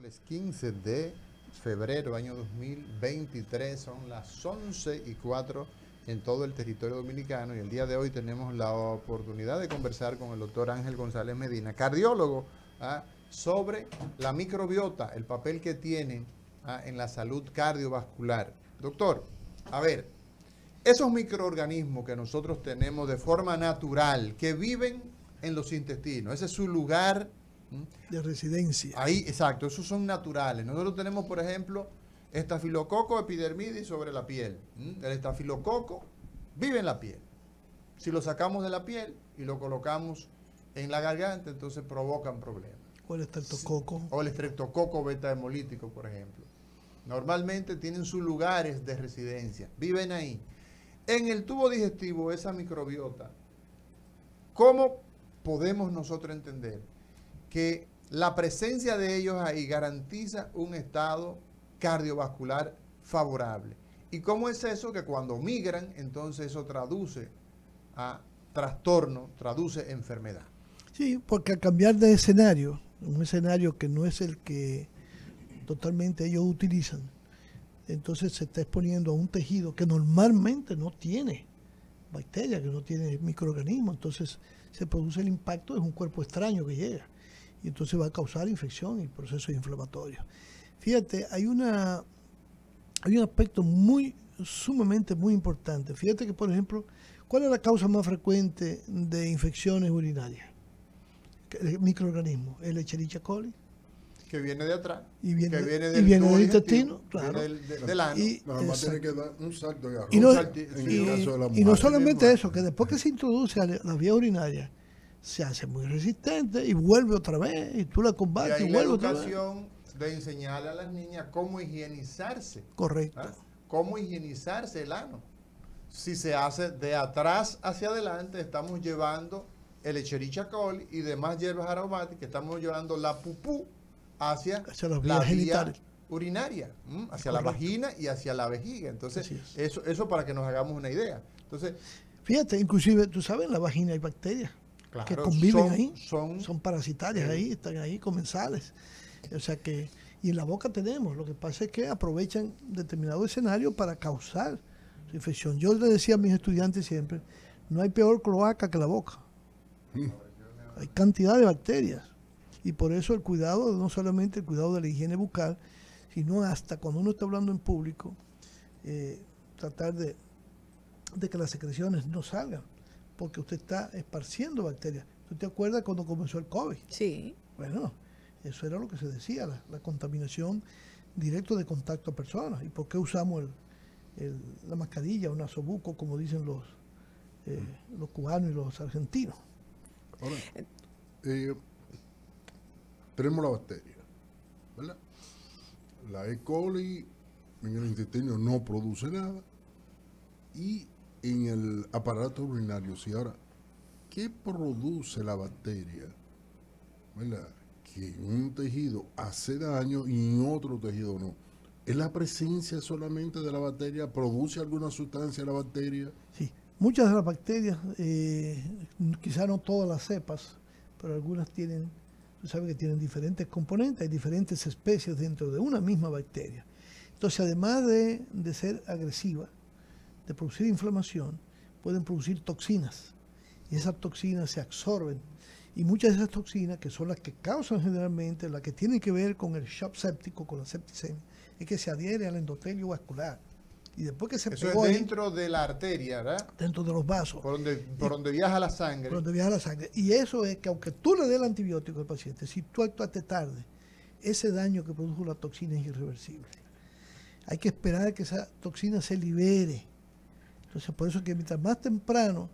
Miércoles 15 de febrero, año 2023, son las 11:04 en todo el territorio dominicano y el día de hoy tenemos la oportunidad de conversar con el doctor Ángel González Medina, cardiólogo, sobre la microbiota, el papel que tiene en la salud cardiovascular. Doctor, a ver, esos microorganismos que nosotros tenemos de forma natural, que viven en los intestinos, ese es su lugar de residencia. Ahí, exacto, esos son naturales. Nosotros tenemos, por ejemplo, estafilococo epidermidis sobre la piel. El estafilococo vive en la piel. Si lo sacamos de la piel y lo colocamos en la garganta, entonces provocan problemas. O el estreptococo. O el estreptococo beta hemolítico, por ejemplo. Normalmente tienen sus lugares de residencia, viven ahí. En el tubo digestivo, esa microbiota, ¿cómo podemos nosotros entender que la presencia de ellos ahí garantiza un estado cardiovascular favorable? ¿Y cómo es eso? Que cuando migran, entonces eso traduce a trastorno, traduce enfermedad. Sí, porque al cambiar de escenario, un escenario que no es el que totalmente ellos utilizan, entonces se está exponiendo a un tejido que normalmente no tiene bacterias, que no tiene microorganismos, entonces se produce el impacto, es un cuerpo extraño que llega. Y entonces va a causar infección y procesos inflamatorios. Fíjate, hay un aspecto sumamente muy importante. Fíjate que, por ejemplo, ¿cuál es la causa más frecuente de infecciones urinarias? El microorganismo, el Escherichia coli. Que viene de atrás. Y viene, que viene del intestino, claro. Del ano. Nada más tiene que dar un salto de arroz. Y no, en el caso de la mujer. y no solamente eso, que después que se introduce a la vía urinaria, se hace muy resistente y vuelve otra vez, y tú la combates y vuelve otra vez. La educación de enseñarle a las niñas cómo higienizarse. Correcto. Cómo higienizarse el ano. Si se hace de atrás hacia adelante, estamos llevando el Escherichia coli y demás hierbas aromáticas, estamos llevando la pupú hacia la vía urinaria, hacia la vagina y hacia la vejiga. Entonces, eso para que nos hagamos una idea. Entonces, fíjate, inclusive, tú sabes, en la vagina hay bacterias. Claro, que conviven ahí, son parasitarias ahí, están ahí comensales. O sea que, y en la boca tenemos, lo que pasa es que aprovechan determinado escenario para causar su infección. Yo le decía a mis estudiantes siempre, no hay peor cloaca que la boca. Hay cantidad de bacterias. Y por eso el cuidado, no solamente el cuidado de la higiene bucal, sino hasta cuando uno está hablando en público, tratar de que las secreciones no salgan, porque usted está esparciendo bacterias. ¿Tú te acuerdas cuando comenzó el COVID? Sí. Bueno, eso era lo que se decía, la contaminación directa de contacto a personas. ¿Y por qué usamos la mascarilla, un nasobuco, como dicen los cubanos y los argentinos? Ahora, tenemos la bacteria, ¿verdad? La E. coli en el intestino no produce nada y en el aparato urinario, sí. Ahora, ¿qué produce la bacteria? ¿Verdad? Que en un tejido hace daño y en otro tejido no. ¿Es la presencia solamente de la bacteria? ¿Produce alguna sustancia la bacteria? Sí, muchas de las bacterias, quizá no todas las cepas, pero algunas tienen, tú sabes que tienen diferentes componentes, hay diferentes especies dentro de una misma bacteria. Entonces, además de ser agresiva, de producir inflamación, pueden producir toxinas. Y esas toxinas se absorben. Y muchas de esas toxinas, que son las que causan generalmente, las que tienen que ver con el shock séptico, con la septicemia, es que se adhiere al endotelio vascular. Y después que se eso pegó es dentro de la arteria, ¿verdad? Dentro de los vasos. Por donde viaja la sangre. Por donde viaja la sangre. Y eso es que aunque tú le des el antibiótico al paciente, si tú actuaste tarde, ese daño que produjo la toxina es irreversible. Hay que esperar a que esa toxina se libere. Entonces, por eso es que mientras más temprano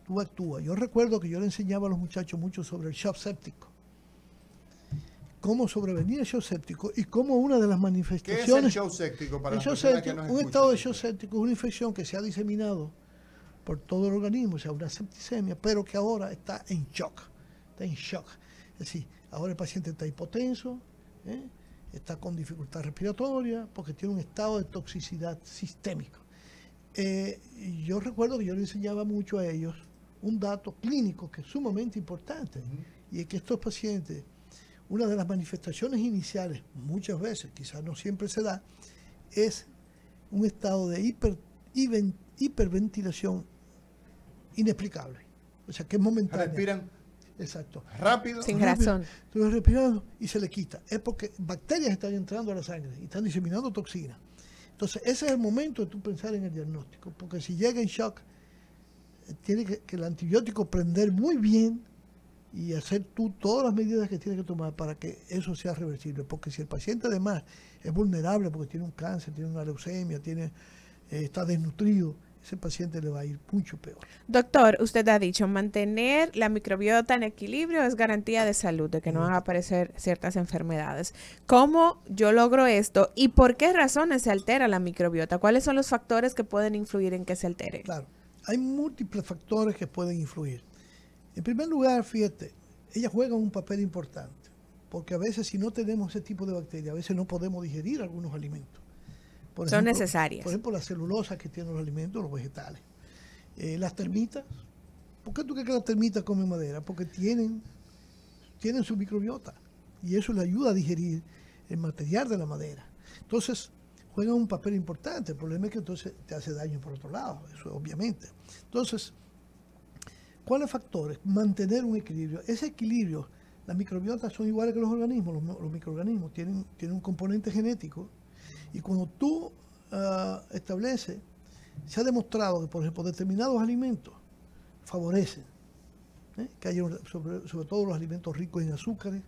tú actúas. Yo recuerdo que yo le enseñaba a los muchachos mucho sobre el shock séptico. Cómo sobrevenir el shock séptico y cómo una de las manifestaciones... ¿Qué es el shock séptico para las personas que nos escuchan? Un estado de shock séptico es una infección que se ha diseminado por todo el organismo, o sea, una septicemia, pero que ahora está en shock. Está en shock. Es decir, ahora el paciente está hipotenso, está con dificultad respiratoria, porque tiene un estado de toxicidad sistémico. Yo recuerdo que yo le enseñaba mucho a ellos un dato clínico que es sumamente importante, y es que estos pacientes una de las manifestaciones iniciales, muchas veces, quizás no siempre se da, es un estado de hiperventilación inexplicable. O sea, que es momentáneo. Respiran. Exacto. Rápido. Sin razón. Entonces respirando y se le quita. Es porque bacterias están entrando a la sangre y están diseminando toxinas. Entonces, ese es el momento de tú pensar en el diagnóstico. Porque si llega en shock, tiene que el antibiótico prender muy bien y hacer tú todas las medidas que tienes que tomar para que eso sea reversible. Porque si el paciente además es vulnerable porque tiene un cáncer, tiene una leucemia, está desnutrido, ese paciente le va a ir mucho peor. Doctor, usted ha dicho, mantener la microbiota en equilibrio es garantía de salud, de que no van a aparecer ciertas enfermedades. ¿Cómo yo logro esto y por qué razones se altera la microbiota? ¿Cuáles son los factores que pueden influir en que se altere? Claro, hay múltiples factores que pueden influir. En primer lugar, fíjate, ellas juegan un papel importante, porque a veces si no tenemos ese tipo de bacterias, a veces no podemos digerir algunos alimentos. Son necesarias. Por ejemplo, la celulosa que tienen los alimentos, los vegetales. Las termitas. ¿Por qué tú crees que las termitas comen madera? Porque tienen su microbiota y eso le ayuda a digerir el material de la madera. Entonces, juegan un papel importante. El problema es que entonces te hace daño por otro lado, eso obviamente. Entonces, ¿cuáles factores? Mantener un equilibrio. Ese equilibrio, las microbiotas son iguales que los organismos. Los microorganismos tienen un componente genético. Y cuando tú estableces, se ha demostrado que, por ejemplo, determinados alimentos favorecen, que haya, sobre todo los alimentos ricos en azúcares,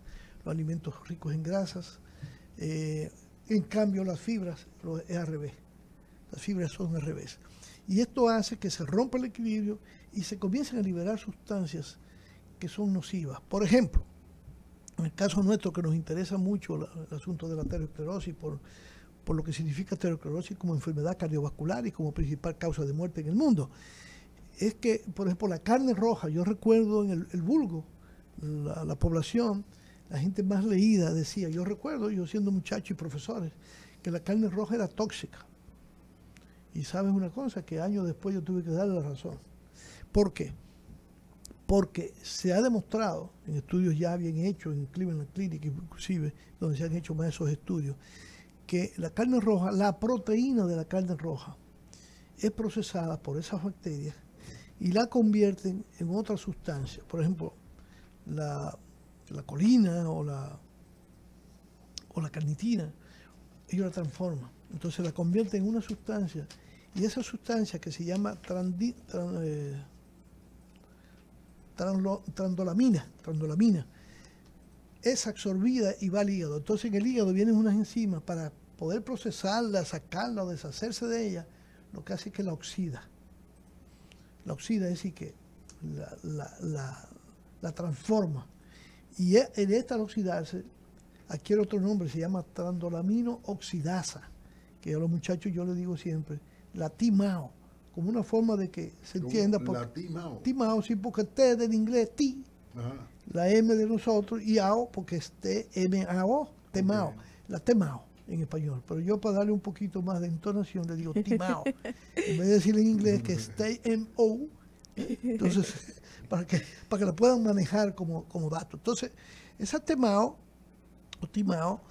los alimentos ricos en grasas. En cambio, las fibras es al revés. Las fibras son al revés. Y esto hace que se rompa el equilibrio y se comiencen a liberar sustancias que son nocivas. Por ejemplo, en el caso nuestro, que nos interesa mucho el asunto de la aterosclerosis, por lo que significa aterosclerosis como enfermedad cardiovascular y como principal causa de muerte en el mundo, es que, por ejemplo, la carne roja, yo recuerdo en el vulgo, la población, la gente más leída decía, yo recuerdo, yo siendo muchacho y profesores, que la carne roja era tóxica. Y sabes una cosa, que años después yo tuve que darle la razón. ¿Por qué? Porque se ha demostrado, en estudios ya bien hechos, en Cleveland Clinic inclusive, donde se han hecho más esos estudios, que la carne roja, la proteína de la carne roja, es procesada por esas bacterias y la convierten en otra sustancia. Por ejemplo, la colina o la carnitina, ellos la transforman. Entonces la convierten en una sustancia y esa sustancia que se llama trandolamina, es absorbida y va al hígado. Entonces en el hígado vienen unas enzimas para poder procesarla, sacarla o deshacerse de ella, lo que hace es que la oxida. La oxida es decir que la transforma. Y en esta al oxidarse adquiere otro nombre, se llama trandolamino oxidasa, que a los muchachos yo les digo siempre, la TMAO, como una forma de que se entienda. La TMAO. TMAO, sí, porque T del inglés, T, la M de nosotros, y AO, porque es TMAO, TMAO, okay. La TMAO en español. Pero yo, para darle un poquito más de entonación, le digo TMAO, en vez de decir en inglés que es TMO, entonces, para que la puedan manejar como dato. Entonces, esa TMAO, o TMAO,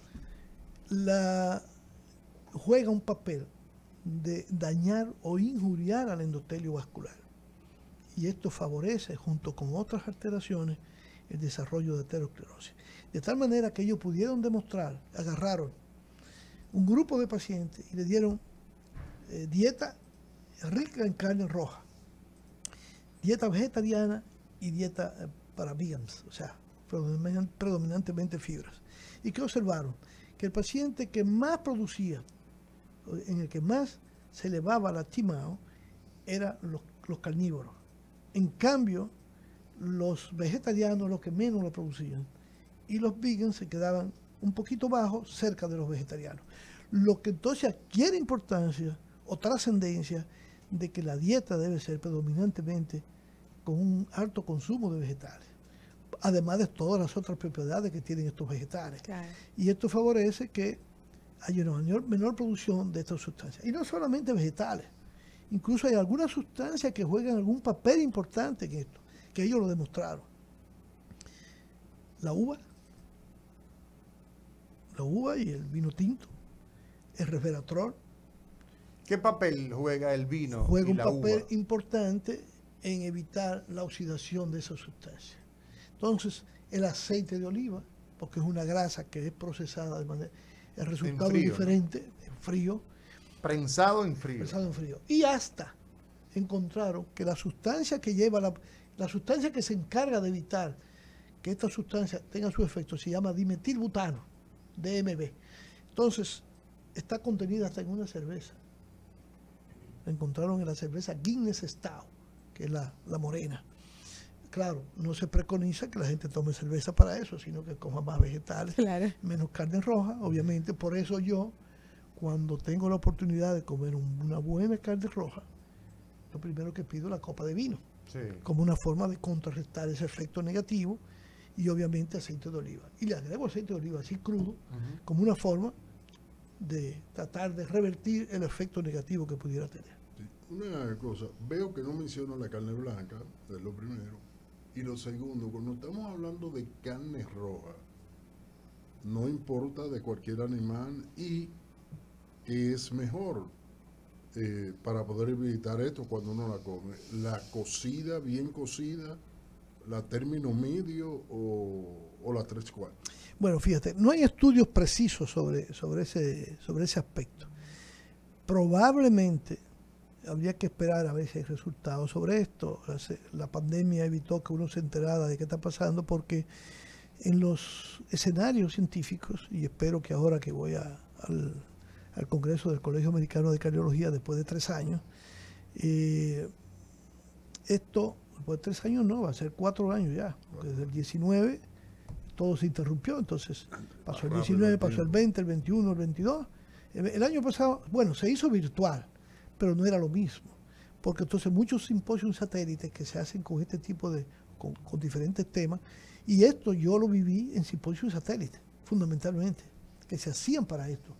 juega un papel de dañar o injuriar al endotelio vascular. Y esto favorece, junto con otras alteraciones, el desarrollo de aterosclerosis. De tal manera que ellos pudieron demostrar, agarraron un grupo de pacientes y le dieron dieta rica en carne roja, dieta vegetariana y dieta para vegans, o sea, predominantemente fibras. ¿Y qué observaron? Que el paciente que más producía, en el que más se elevaba la TMAO, eran los carnívoros. En cambio, los vegetarianos, los que menos la producían, y los vegans se quedaban un poquito bajos, cerca de los vegetarianos. Lo que entonces adquiere importancia o trascendencia de que la dieta debe ser predominantemente con un alto consumo de vegetales, además de todas las otras propiedades que tienen estos vegetales. Claro. Y esto favorece que haya una menor producción de estas sustancias. Y no solamente vegetales, incluso hay algunas sustancias que juegan algún papel importante en esto, que ellos lo demostraron. La uva, la uva y el vino tinto, el resveratrol. ¿Qué papel juega el vino? Juega y un la papel uva? importante en evitar la oxidación de esa sustancia. Entonces, el aceite de oliva, porque es una grasa que es procesada de manera, el resultado es diferente, ¿no? En frío. Prensado en frío. Prensado en frío. Y hasta encontraron que la sustancia que lleva, la sustancia que se encarga de evitar que esta sustancia tenga su efecto, se llama dimetilbutano, DMB. Entonces, está contenida hasta en una cerveza. La encontraron en la cerveza Guinness Stout, que es la morena. Claro, no se preconiza que la gente tome cerveza para eso, sino que coma más vegetales, claro, menos carne roja, obviamente. Por eso yo, cuando tengo la oportunidad de comer una buena carne roja, lo primero que pido es la copa de vino, sí, como una forma de contrarrestar ese efecto negativo, y obviamente aceite de oliva. Y le agrego aceite de oliva así crudo, como una forma de tratar de revertir el efecto negativo que pudiera tener. Sí. Una cosa, veo que no menciona la carne blanca, es lo primero. Y lo segundo, cuando estamos hablando de carne roja, no importa de cualquier animal, y que es mejor para poder evitar esto cuando uno la come. La cocida, bien cocida, la término medio o la 3/4. Bueno, fíjate, no hay estudios precisos sobre ese aspecto. Probablemente habría que esperar a ver si hay resultados sobre esto. La pandemia evitó que uno se enterara de qué está pasando, porque en los escenarios científicos, y espero que ahora que voy al Congreso del Colegio Americano de Cardiología después de 3 años, esto, después de 3 años no, va a ser 4 años ya, porque desde el 19 todo se interrumpió, entonces pasó el 19, pasó el 20, el 21, el 22. El año pasado, bueno, se hizo virtual, pero no era lo mismo, porque entonces muchos simposios satélites que se hacen con este tipo de, con diferentes temas, y esto yo lo viví en simposios satélites, fundamentalmente, que se hacían para esto,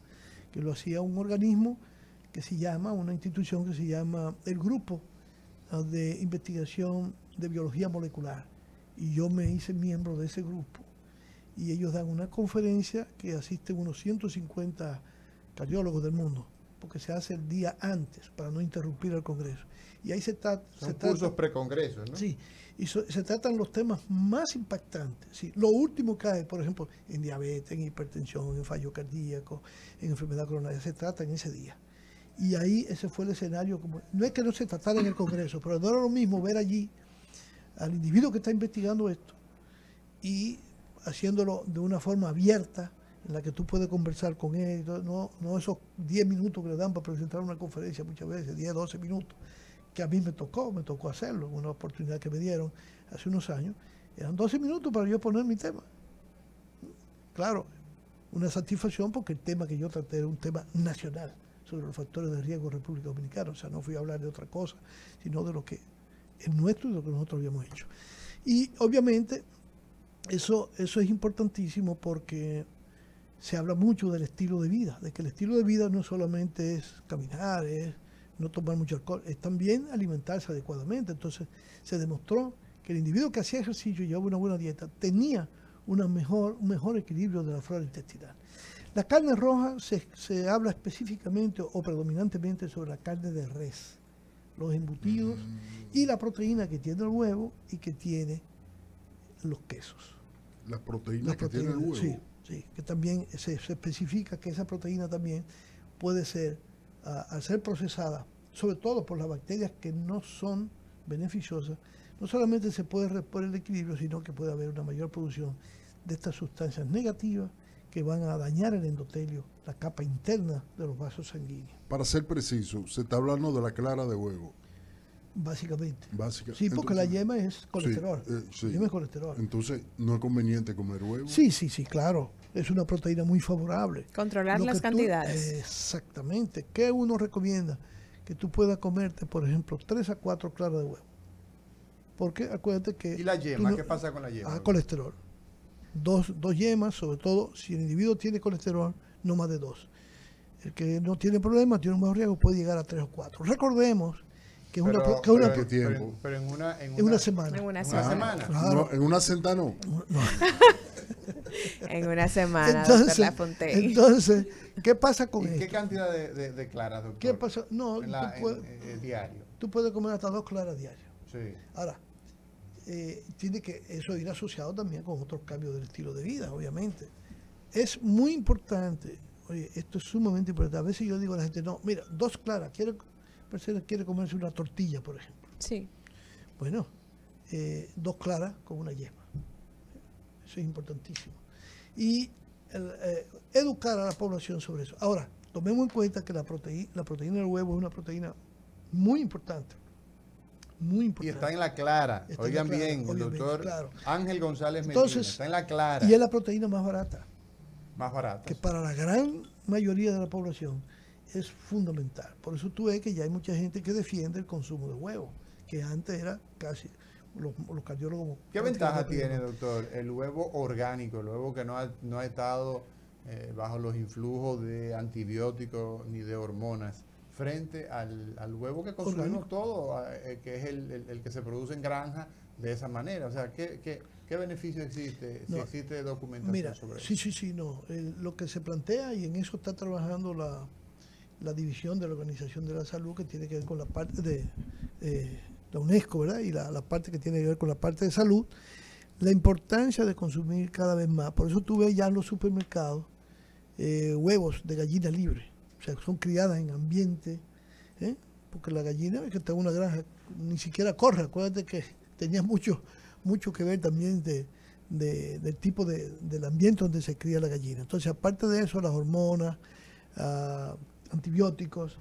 que lo hacía un organismo que se llama, una institución que se llama el Grupo de Investigación de Biología Molecular, y yo me hice miembro de ese grupo, y ellos dan una conferencia que asisten unos 150 cardiólogos del mundo, porque se hace el día antes para no interrumpir el Congreso. Y ahí Son cursos precongresos, ¿no? Sí, y se tratan los temas más impactantes. ¿Sí? Lo último que hay, por ejemplo, en diabetes, en hipertensión, en fallo cardíaco, en enfermedad coronaria, se trata en ese día. Y ahí ese fue el escenario. No es que no se tratara en el Congreso, pero no era lo mismo ver allí al individuo que está investigando esto y haciéndolo de una forma abierta, en la que tú puedes conversar con él, no esos 10 minutos que le dan para presentar una conferencia, muchas veces 10, 12 minutos, que a mí me tocó hacerlo, una oportunidad que me dieron hace unos años, eran 12 minutos para yo poner mi tema. Claro, una satisfacción, porque el tema que yo traté era un tema nacional, sobre los factores de riesgo en República Dominicana, o sea, no fui a hablar de otra cosa, sino de lo que es nuestro y de lo que nosotros habíamos hecho. Y obviamente eso es importantísimo, porque se habla mucho del estilo de vida, de que el estilo de vida no solamente es caminar, es no tomar mucho alcohol, es también alimentarse adecuadamente. Entonces se demostró que el individuo que hacía ejercicio y llevaba una buena dieta tenía un mejor equilibrio de la flora intestinal. La carne roja se habla específicamente o predominantemente sobre la carne de res, los embutidos y la proteína que tiene el huevo y que tiene los quesos. Las proteínas que tiene el huevo. Sí, que también se especifica que esa proteína también puede ser, al ser procesada, sobre todo por las bacterias que no son beneficiosas, no solamente se puede reponer el equilibrio, sino que puede haber una mayor producción de estas sustancias negativas que van a dañar el endotelio, la capa interna de los vasos sanguíneos. Para ser preciso, se está hablando de la clara de huevo. Básicamente. Sí, porque entonces, la yema es colesterol. Sí, la yema es colesterol. Entonces, ¿no es conveniente comer huevo? Sí, claro. Es una proteína muy favorable. Controlar las cantidades. Exactamente. ¿Qué uno recomienda? Que tú puedas comerte, por ejemplo, 3 a 4 claras de huevo. Porque acuérdate que... ¿Y la yema? ¿Qué pasa con la yema? Colesterol. Dos yemas, sobre todo si el individuo tiene colesterol, no más de 2. El que no tiene problemas, tiene un bajo riesgo, puede llegar a 3 o 4. Recordemos que ¿qué tiempo? En una semana. ¿En una semana? Claro. No, en una senta no. en una semana, doctor Lafontaine. Entonces, ¿qué pasa con esto? ¿Qué cantidad de claras, doctor? ¿Qué pasa? No, diario. Tú puedes comer hasta 2 claras diarias. Sí. Ahora, tiene que eso ir asociado también con otros cambios del estilo de vida, obviamente. Es muy importante, oye, esto es sumamente importante. A veces yo digo a la gente, no, mira, 2 claras, quiere comerse una tortilla, por ejemplo. Sí. Bueno, 2 claras con una yema. Eso es importantísimo. Y educar a la población sobre eso. Ahora, tomemos en cuenta que la proteína del huevo es una proteína muy importante. Muy importante. Y está en la clara. Oigan bien, el doctor Ángel González Medina. Entonces, está en la clara. Y es la proteína más barata. Más barata. Que para la gran mayoría de la población es fundamental. Por eso tú ves que ya hay mucha gente que defiende el consumo de huevo, que antes era casi los cardiólogos. ¿Qué ventaja tiene, doctor, el huevo orgánico, el huevo que no ha estado bajo los influjos de antibióticos ni de hormonas, frente al huevo que consumimos todos, que es el que se produce en granja de esa manera? O sea, ¿qué beneficio existe si existe documentación sobre eso? Sí, no. Lo que se plantea, y en eso está trabajando la división de la Organización de la Salud, que tiene que ver con la parte de la UNESCO, ¿verdad? Y la parte que tiene que ver con la parte de salud, la importancia de consumir cada vez más. Por eso tú ves ya en los supermercados huevos de gallina libre. O sea, son criadas en ambiente, porque la gallina, que está en una granja, ni siquiera corre. Acuérdate que tenía mucho que ver también del tipo del ambiente donde se cría la gallina. Entonces, aparte de eso, las hormonas, antibióticos,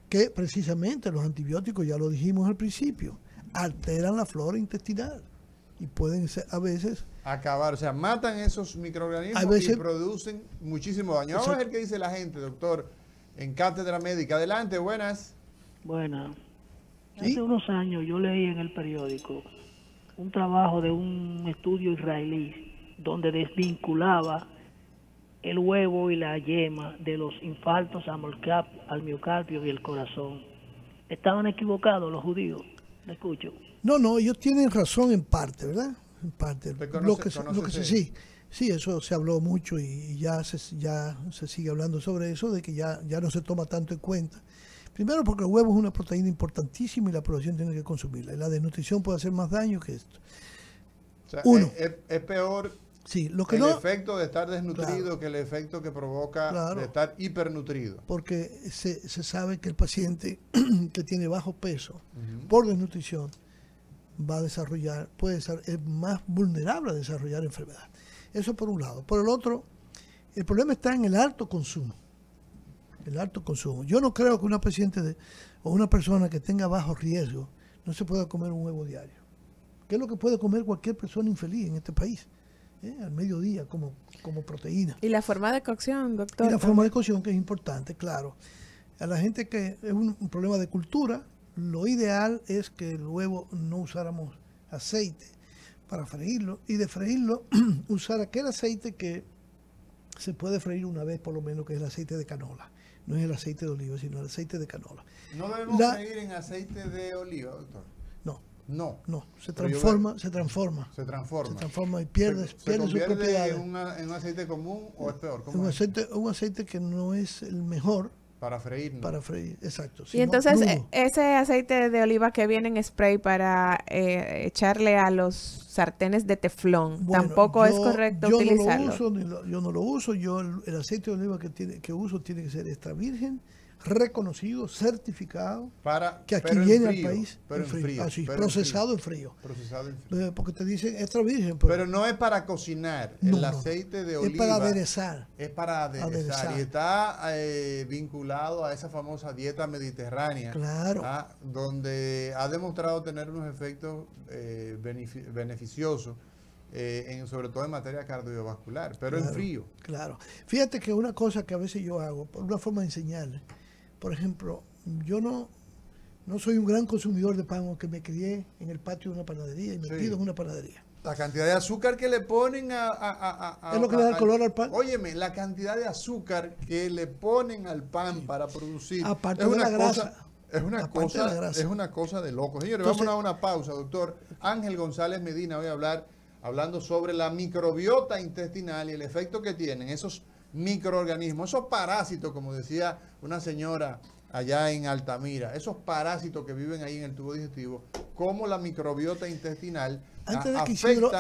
que precisamente los antibióticos, ya lo dijimos al principio, alteran la flora intestinal y pueden ser, a veces acabar, o sea, matan esos microorganismos y producen muchísimo daño. Vamos a ver qué dice la gente, doctor, en Cátedra Médica. Adelante, buenas. Buenas. Hace unos años yo leí en el periódico un trabajo de un estudio israelí donde desvinculaba el huevo y la yema de los infartos al miocardio y el corazón. ¿Estaban equivocados los judíos? ¿Me escucho? No, ellos tienen razón en parte, ¿verdad? En parte. Sí, eso se habló mucho y ya se sigue hablando sobre eso, de que ya no se toma tanto en cuenta. Primero porque el huevo es una proteína importantísima y la población tiene que consumirla. Y la desnutrición puede hacer más daño que esto. O sea, es peor efecto de estar desnutrido que el efecto que provoca de estar hipernutrido. Porque se sabe que el paciente que tiene bajo peso por desnutrición va a desarrollar, es más vulnerable a desarrollar enfermedad. Eso por un lado. Por el otro, el problema está en el alto consumo. El alto consumo. Yo no creo que una paciente o una persona que tenga bajo riesgo no se pueda comer un huevo diario. ¿Qué es lo que puede comer cualquier persona infeliz en este país? Al mediodía como proteína. ¿Y la forma de cocción, doctor? Y la forma de cocción, que es importante, claro. A la gente que es un problema de cultura, lo ideal es que el huevo no usáramos aceite para freírlo, y de freírlo usar aquel aceite que se puede freír una vez por lo menos, que es el aceite de canola. No es el aceite de oliva, sino el aceite de canola. ¿No debemos freír en aceite de oliva, doctor? No, se transforma y pierde sus propiedades. ¿En un aceite común o es peor? Un aceite que no es el mejor para freír. ¿No? Para freír, exacto. Y entonces ese aceite de oliva que viene en spray para echarle a los sartenes de teflón, tampoco es correcto utilizarlo. Yo no lo uso. El aceite de oliva que uso tiene que ser extra virgen, reconocido, certificado, que aquí viene al país procesado en frío. Porque te dicen extra virgen. Pero no es para cocinar. El aceite de oliva es para aderezar. Es para aderezar. Y está vinculado a esa famosa dieta mediterránea. Claro. Donde ha demostrado tener unos efectos beneficiosos. Sobre todo en materia cardiovascular, pero en frío. Claro. Fíjate que una cosa que a veces yo hago, por una forma de enseñarle, por ejemplo, yo no soy un gran consumidor de pan, aunque me crié en el patio de una panadería y metido en una panadería. La cantidad de azúcar que le ponen es lo que le da el color al pan. Óyeme, la cantidad de azúcar que le ponen al pan para producir. Aparte de la grasa. Es una cosa de loco. Señores, vamos a una pausa, doctor Ángel González Medina. Voy a hablar hablando sobre la microbiota intestinal y el efecto que tienen esos microorganismos, esos parásitos, como decía una señora allá en Altamira, esos parásitos que viven ahí en el tubo digestivo, cómo la microbiota intestinal antes de que Isidro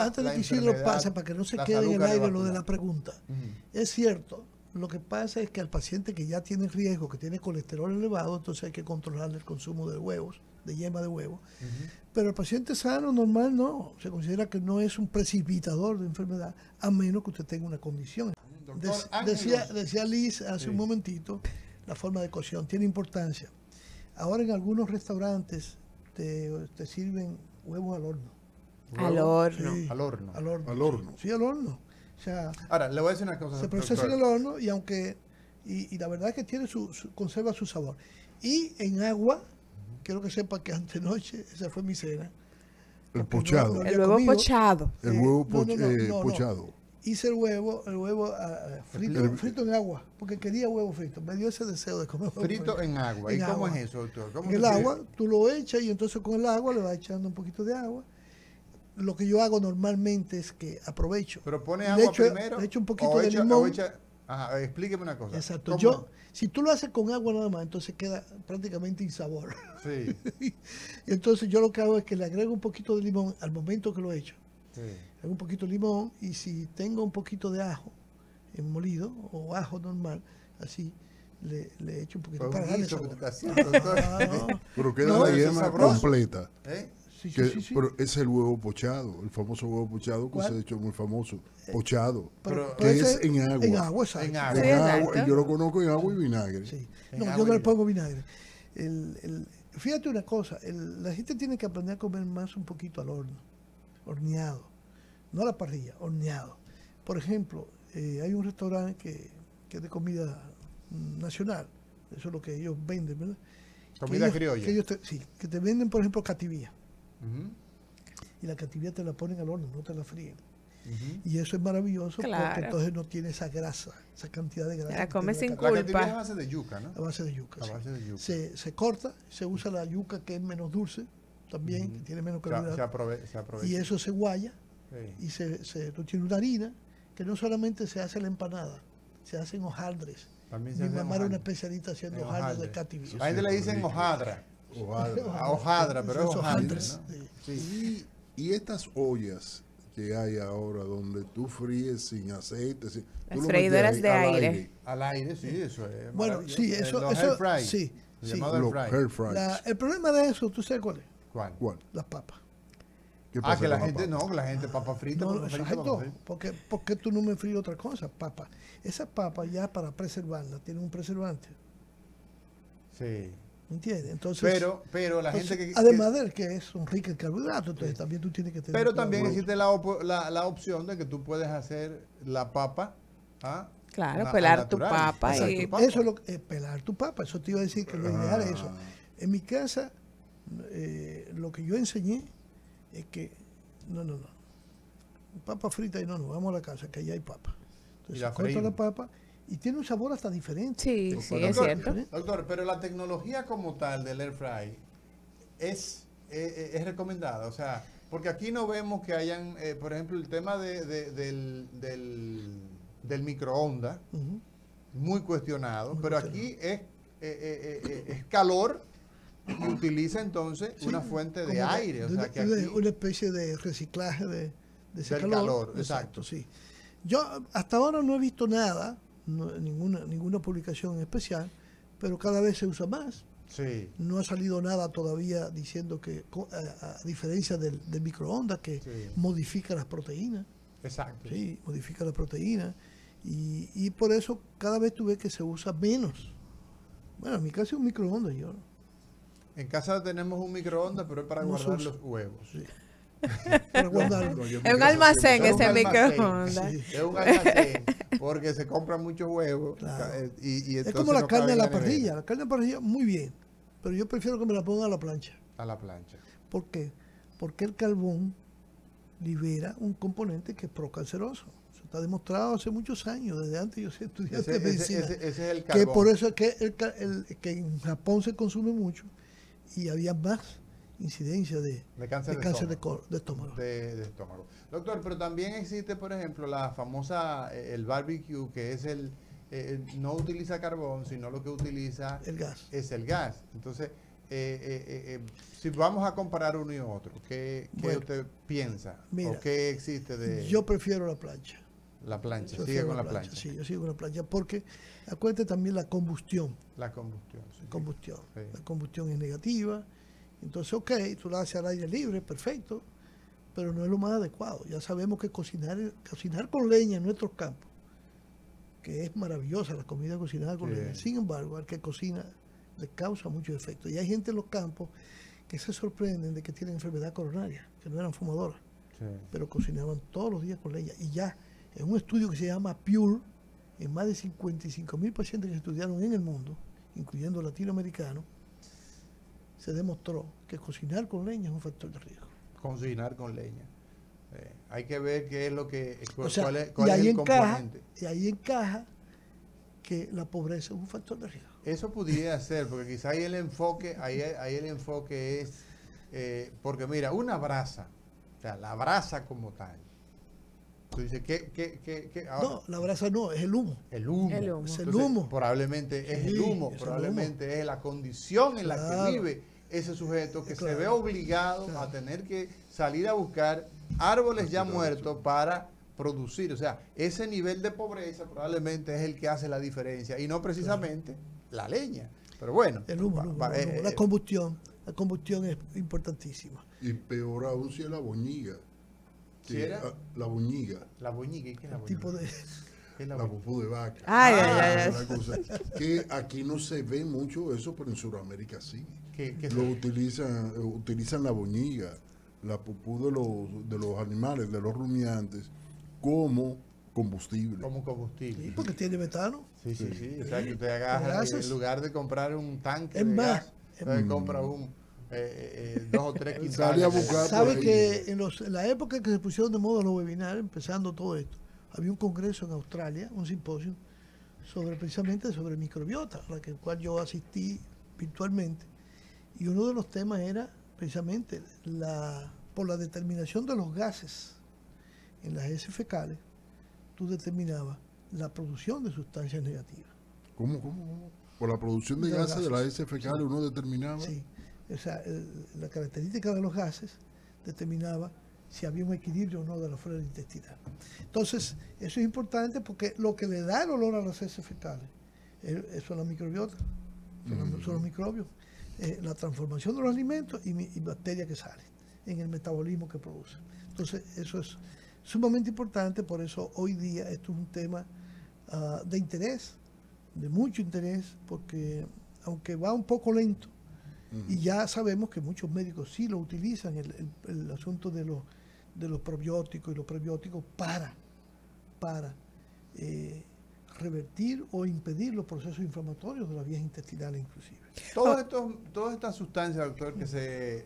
pase, para que no se quede en el aire lo de la pregunta. Es cierto, lo que pasa es que al paciente que ya tiene riesgo, que tiene colesterol elevado, entonces hay que controlar el consumo de huevos, de yema de huevo. Pero el paciente sano, normal, no. Se considera que no es un precipitador de enfermedad, a menos que usted tenga una condición. Decía Liz hace un momentito, la forma de cocción tiene importancia. Ahora en algunos restaurantes te sirven huevos al horno. Al horno. Sí, al horno. Al horno. Sí, al horno. O sea, ahora, le voy a decir una cosa. Se procesa en el horno y aunque la verdad es que tiene conserva su sabor. Y en agua, quiero que sepa que antenoche, esa fue mi cena. El pochado. El huevo pochado. El huevo pochado. Hice el huevo frito en agua, porque quería huevo frito. Me dio ese deseo de comer huevo frito en agua. ¿Y cómo es eso, doctor? En el agua, tú lo echas y entonces con el agua le vas echando un poquito de agua. Lo que yo hago normalmente es que aprovecho. ¿Pero pone agua primero? Le echo un poquito de limón. Ajá, explíqueme una cosa. Exacto. Si tú lo haces con agua nada más, entonces queda prácticamente insabor. Sí. Y entonces yo lo que hago es que le agrego un poquito de limón al momento que lo echo. Sí. Hago un poquito de limón y si tengo un poquito de ajo molido o ajo normal, así le echo un poquito para darle sabor. Pero queda la yema completa. Sí. Pero es el huevo pochado, el famoso huevo pochado que se ha hecho muy famoso, pochado, que es en agua. En agua, exacto. En agua, yo lo conozco en agua y vinagre. Sí. No, yo no le pongo vinagre. Fíjate una cosa, la gente tiene que aprender a comer más un poquito al horno, horneado, no a la parrilla, horneado. Por ejemplo, hay un restaurante que es de comida nacional, eso es lo que ellos venden, ¿verdad? Comida criolla. Que te venden, por ejemplo, cativía. Y la cativía te la ponen al horno, no te la fríen. Y eso es maravilloso porque entonces no tiene esa grasa, esa cantidad de grasa. La comes sin culpa. La cativía es a base de yuca, ¿no? A base de yuca. Sí. Se corta, se usa la yuca que es menos dulce también, que tiene menos carbohidratos. Se aprovecha. Y eso se guaya y tú tienes una harina que no solamente se hace la empanada, se hacen hojaldres. Mi mamá era una especialista haciendo hojaldres de cativía. A gente le dicen hojadra. Hojadra, pero es hojaldres, ¿no? Sí. Y estas ollas que hay ahora donde tú fríes sin aceite, las freidoras de aire. Al aire, sí, eso es. Bueno, sí, eso sí. Air fries. El problema de eso, ¿tú sabes cuál es? ¿Cuál? Las papas. Que la gente papa frita. No, exacto. ¿Por qué tú no me fríes otra cosa? Papa. Esas papas ya para preservarlas tienen un preservante. Sí. ¿Entiendes? Entonces, pero la gente que... Además de que son ricas en carbohidratos, entonces también tú tienes que tener... Pero también existe la opción de que tú puedes hacer la papa... Claro, pelar tu papa. Eso es pelar tu papa. Eso te iba a decir que lo ideal es eso. En mi casa, lo que yo enseñé es que... No. Papa frita y no, vamos a la casa, que allá hay papa. Entonces se corta la papa... Y tiene un sabor hasta diferente. Sí, es cierto. Doctor, pero la tecnología como tal del air fry es recomendada. O sea, porque aquí no vemos que hayan, por ejemplo, el tema del microondas, muy cuestionado, pero aquí es calor y utiliza entonces una fuente de aire. O sea, que aquí, una especie de reciclaje de ese calor. Exacto, sí. Yo hasta ahora no he visto nada, ninguna publicación en especial, pero cada vez se usa más. Sí. No ha salido nada todavía diciendo que, a diferencia del microondas, que modifica las proteínas. Exacto. Sí, modifica las proteínas. Y por eso cada vez tú ves que se usa menos. Bueno, en mi casa es un microondas. En casa tenemos un microondas, pero es para guardar los huevos. Sí. Para guardarlo. Es un almacén ese microondas. Sí. Es un almacén porque se compran muchos huevos. Claro. Y es como la carne a la parrilla. La carne a la parrilla, muy bien. Pero yo prefiero que me la pongan a la plancha. A la plancha. ¿Por qué? Porque el carbón libera un componente que es procanceroso. Eso está demostrado hace muchos años. Desde antes yo soy estudiante de medicina. Ese es el carbón. Que por eso es que en Japón se consume mucho y había más. incidencia de cáncer de estómago. De estómago. Doctor, pero también existe, por ejemplo, la famosa, el barbecue, que es no utiliza carbón, sino lo que utiliza es el gas. Entonces, si vamos a comparar uno y otro, ¿qué usted piensa? Mira, ¿O qué existe de...? Yo prefiero la plancha. La plancha, sigue con la plancha. Sí, yo sigo con la plancha porque acuérdate también la combustión. La combustión. Sí. La combustión es negativa. Entonces, ok, tú la haces al aire libre, perfecto, pero no es lo más adecuado. Ya sabemos que cocinar con leña en nuestros campos, que es maravillosa la comida cocinada con leña. Sin embargo, al que cocina le causa muchos efectos. Y hay gente en los campos que se sorprenden de que tienen enfermedad coronaria, que no eran fumadoras, pero cocinaban todos los días con leña. Y ya, en un estudio que se llama Pure, en más de 55,000 pacientes que se estudiaron en el mundo, incluyendo latinoamericanos, se demostró que cocinar con leña es un factor de riesgo. Cocinar con leña. Hay que ver qué es lo que... cuál es el componente. Y ahí encaja que la pobreza es un factor de riesgo. Eso pudiera ser, porque quizá ahí el enfoque es... porque mira, una brasa, o sea, la brasa como tal. Tú dices, no, la brasa no, es el humo. El humo. Es el Entonces, humo. Probablemente es el humo, probablemente es la condición en la que vive ese sujeto que se ve obligado a tener que salir a buscar árboles ya muertos para producir. O sea, ese nivel de pobreza probablemente es el que hace la diferencia y no precisamente la leña. Pero bueno. El humo, la combustión es importantísima. Y peor aún si es la boñiga. ¿Sí era? La boñiga. La boñiga, ¿y qué es la boñiga? Tipo de... La pupú de vaca. Ay. Que aquí no se ve mucho eso, pero en Sudamérica sí. Utilizan la boñiga, la pupú de los animales, de los rumiantes, como combustible. Como combustible. Sí, porque tiene metano. Sí. O sea, que usted agarra, en lugar de comprar un tanque de gas, usted compra 2 o 3 quintales. ¿Sabe que en la época en que se pusieron de moda los webinars, empezando todo esto, había un congreso en Australia, un simposio, precisamente sobre microbiota, al cual yo asistí virtualmente, y uno de los temas era precisamente por la determinación de los gases en las heces fecales, tú determinabas la producción de sustancias negativas. ¿Cómo? Por la producción de gases de las heces fecales uno determinaba. Sí, o sea, la característica de los gases determinaba si había un equilibrio o no de la flora intestinal. Entonces, eso es importante porque lo que le da el olor a las heces fecales son las microbiotas, son los microbios, la transformación de los alimentos y bacterias que salen en el metabolismo que produce. Entonces, eso es sumamente importante, por eso hoy día esto es un tema de interés, de mucho interés, porque aunque va un poco lento, y ya sabemos que muchos médicos sí lo utilizan, el asunto de los probióticos y los prebióticos para revertir o impedir los procesos inflamatorios de las vías intestinales inclusive. Todas estas sustancias, doctor, que se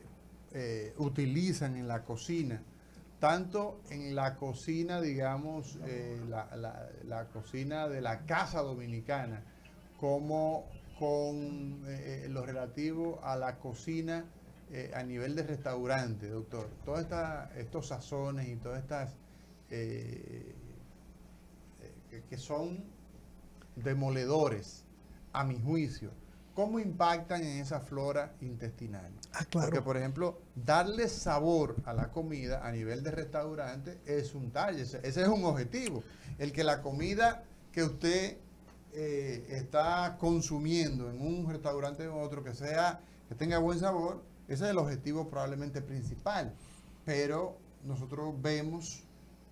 utilizan en la cocina, tanto en la cocina, digamos, la cocina de la casa dominicana, como con lo relativo a la cocina a nivel de restaurante, doctor. Todos estos sazones y todas estas que son demoledores, a mi juicio, ¿cómo impactan en esa flora intestinal? Claro. Porque, por ejemplo, darle sabor a la comida a nivel de restaurante es un talle, ese es un objetivo. El que la comida que usted está consumiendo en un restaurante o otro que tenga buen sabor, ese es el objetivo probablemente principal. Pero nosotros vemos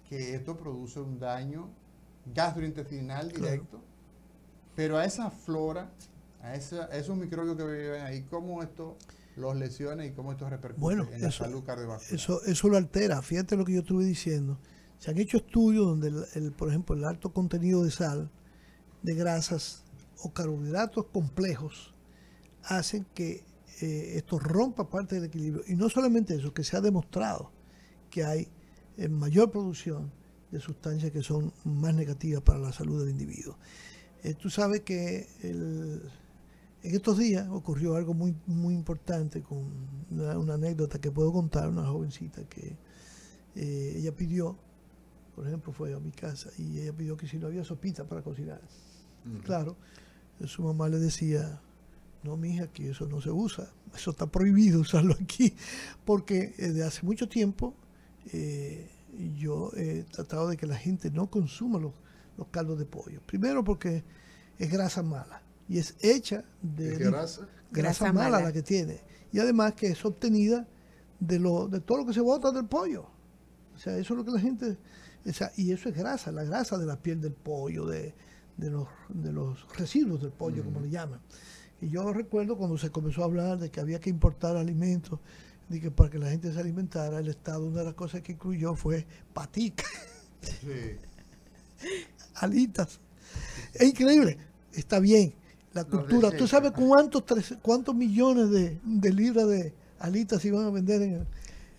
que esto produce un daño gastrointestinal directo, claro. Pero a esa flora, a esos microbios que viven ahí, ¿cómo esto los lesiona y cómo esto repercute en la salud cardiovascular? Eso lo altera. Fíjate lo que yo estuve diciendo. Se han hecho estudios donde, por ejemplo, el alto contenido de sal, de grasas o carbohidratos complejos hacen que esto rompa parte del equilibrio. Y no solamente eso, que se ha demostrado que hay mayor producción de sustancias que son más negativas para la salud del individuo. Tú sabes que En estos días ocurrió algo muy, muy importante con una anécdota que puedo contar, una jovencita que ella pidió, por ejemplo, fue a mi casa y ella pidió que si no había sopita para cocinar. Claro, su mamá le decía, no, mija, aquí eso no se usa, eso está prohibido usarlo aquí, porque desde hace mucho tiempo yo he tratado de que la gente no consuma los caldos de pollo. Primero porque es grasa mala y es hecha de grasa mala la que tiene. Y además que es obtenida de todo lo que se bota del pollo. O sea, eso es lo que la gente... y eso es grasa, la grasa de la piel del pollo, de los residuos del pollo, como le llaman. Y yo recuerdo cuando se comenzó a hablar de que había que importar alimentos, de que para que la gente se alimentara, el Estado, una de las cosas que incluyó fue patica, alitas. Es increíble, está bien, la cultura. ¿Tú sabes cuántos millones de libras de alitas iban a vender en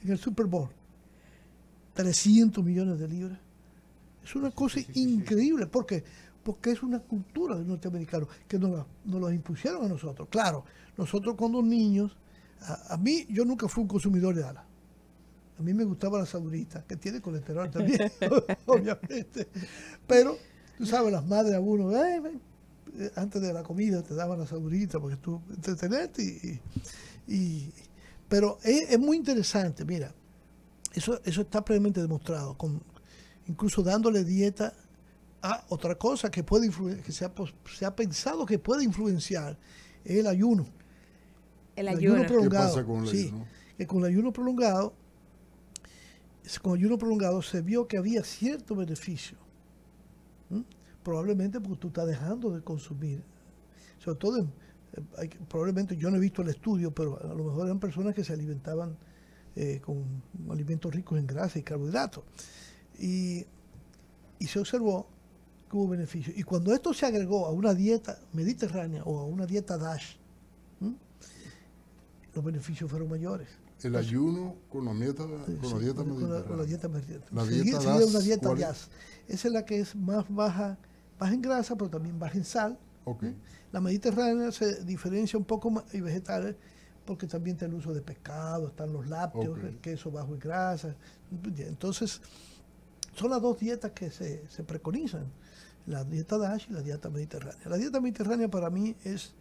el Super Bowl? 300 millones de libras. Es una cosa increíble. ¿Por qué? Porque es una cultura de norteamericanos que nos la impusieron a nosotros. Claro, nosotros cuando niños, a mí, yo nunca fui un consumidor de alas. A mí me gustaba la saurita, que tiene colesterol también, obviamente. Pero, tú sabes, las madres a uno, antes de la comida te daban la saurita porque tú entretenerte. Pero es muy interesante, mira, eso está previamente demostrado, incluso dándole dieta a otra cosa que puede que se ha pensado que puede influenciar, es el ayuno. El ayuno prolongado. ¿Qué pasa con el ayuno? Que con el ayuno prolongado se vio que había cierto beneficio. Probablemente porque tú estás dejando de consumir. Sobre todo, probablemente yo no he visto el estudio, pero a lo mejor eran personas que se alimentaban con alimentos ricos en grasa y carbohidratos. Y se observó que hubo beneficio. Y cuando esto se agregó a una dieta mediterránea o a una dieta DASH, los beneficios fueron mayores. El ayuno con la dieta mediterránea. Con la dieta mediterránea. La dieta DASH, una dieta DASH. Esa es la que es más baja en grasa, pero también baja en sal. Okay. La mediterránea se diferencia un poco más, y vegetales, porque también está el uso de pescado, están los lácteos, el queso bajo en grasa. Entonces, son las dos dietas que se preconizan, la dieta DASH y la dieta mediterránea. La dieta mediterránea para mí es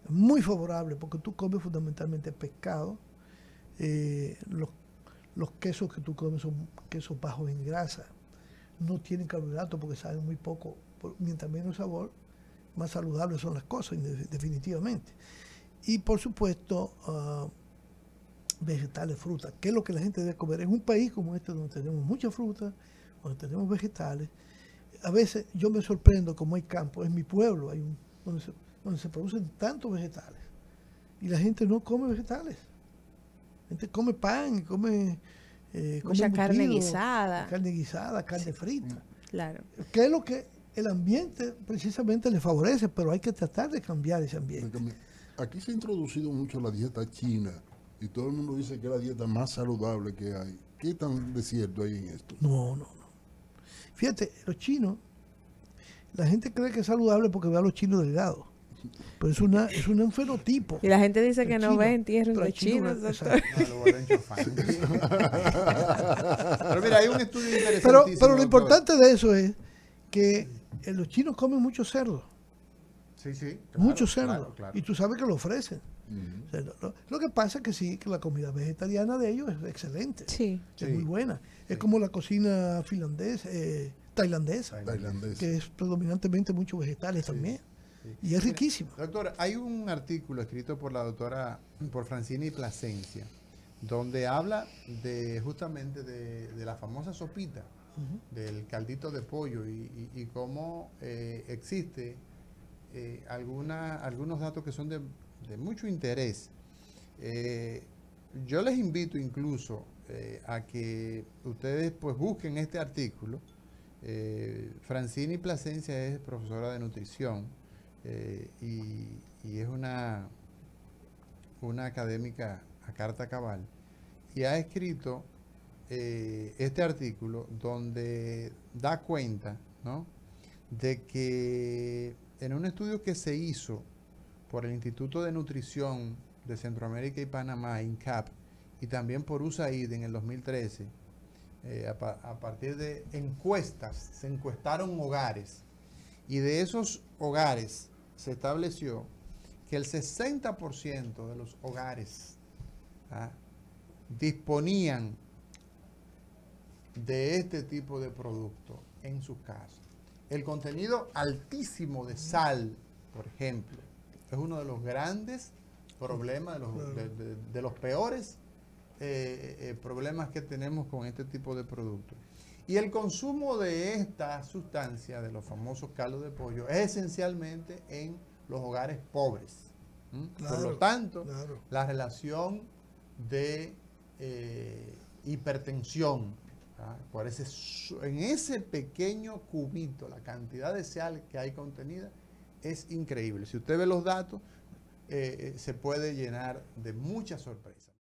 muy favorable porque tú comes fundamentalmente pescado, los quesos que tú comes son quesos bajos en grasa, no tienen carbohidratos porque saben muy poco, mientras menos sabor, más saludables son las cosas, definitivamente. Y por supuesto, vegetales, frutas, que es lo que la gente debe comer. En un país como este, donde tenemos mucha fruta, donde tenemos vegetales, a veces yo me sorprendo como hay campos, en mi pueblo, donde se producen tantos vegetales, y la gente no come vegetales. La gente come pan, come mucha carne guisada. Carne frita. Claro. Que es lo que el ambiente precisamente le favorece, pero hay que tratar de cambiar ese ambiente. Aquí se ha introducido mucho la dieta china y todo el mundo dice que es la dieta más saludable que hay. ¿Qué tan de cierto hay en esto? No. Fíjate, los chinos, la gente cree que es saludable porque ve a los chinos delgados. Pero es un fenotipo. Y la gente dice que no ve entierros de chinos. Pero mira, hay un estudio interesantísimo. Pero lo importante de eso es que los chinos comen mucho cerdo. Sí, claro, mucho cerdo. Claro. Y tú sabes que lo ofrecen. O sea, lo que pasa es que sí, que la comida vegetariana de ellos es excelente. Sí. Es muy buena. Sí. Es como la cocina tailandesa, que es predominantemente muchos vegetales también. Sí. Y es riquísimo. Doctora, hay un artículo escrito por la doctora, por Francini Plasencia, donde habla justamente de la famosa sopita, del caldito de pollo y cómo existe algunos datos que son de mucho interés. Yo les invito incluso a que ustedes pues busquen este artículo. Francini Plasencia es profesora de nutrición y es una académica a carta cabal y ha escrito este artículo donde da cuenta, ¿no?, de que en un estudio que se hizo por el Instituto de Nutrición de Centroamérica y Panamá, INCAP, y también por USAID en el 2013, a partir de encuestas, se encuestaron hogares, y de esos hogares se estableció que el 60% de los hogares disponían de este tipo de producto en sus casas. El contenido altísimo de sal, por ejemplo, es uno de los grandes problemas, de los peores problemas que tenemos con este tipo de productos. Y el consumo de esta sustancia, de los famosos caldos de pollo, es esencialmente en los hogares pobres. Por lo tanto, la relación de hipertensión, en ese pequeño cubito, la cantidad de sal que hay contenida es increíble. Si usted ve los datos, se puede llenar de muchas sorpresas.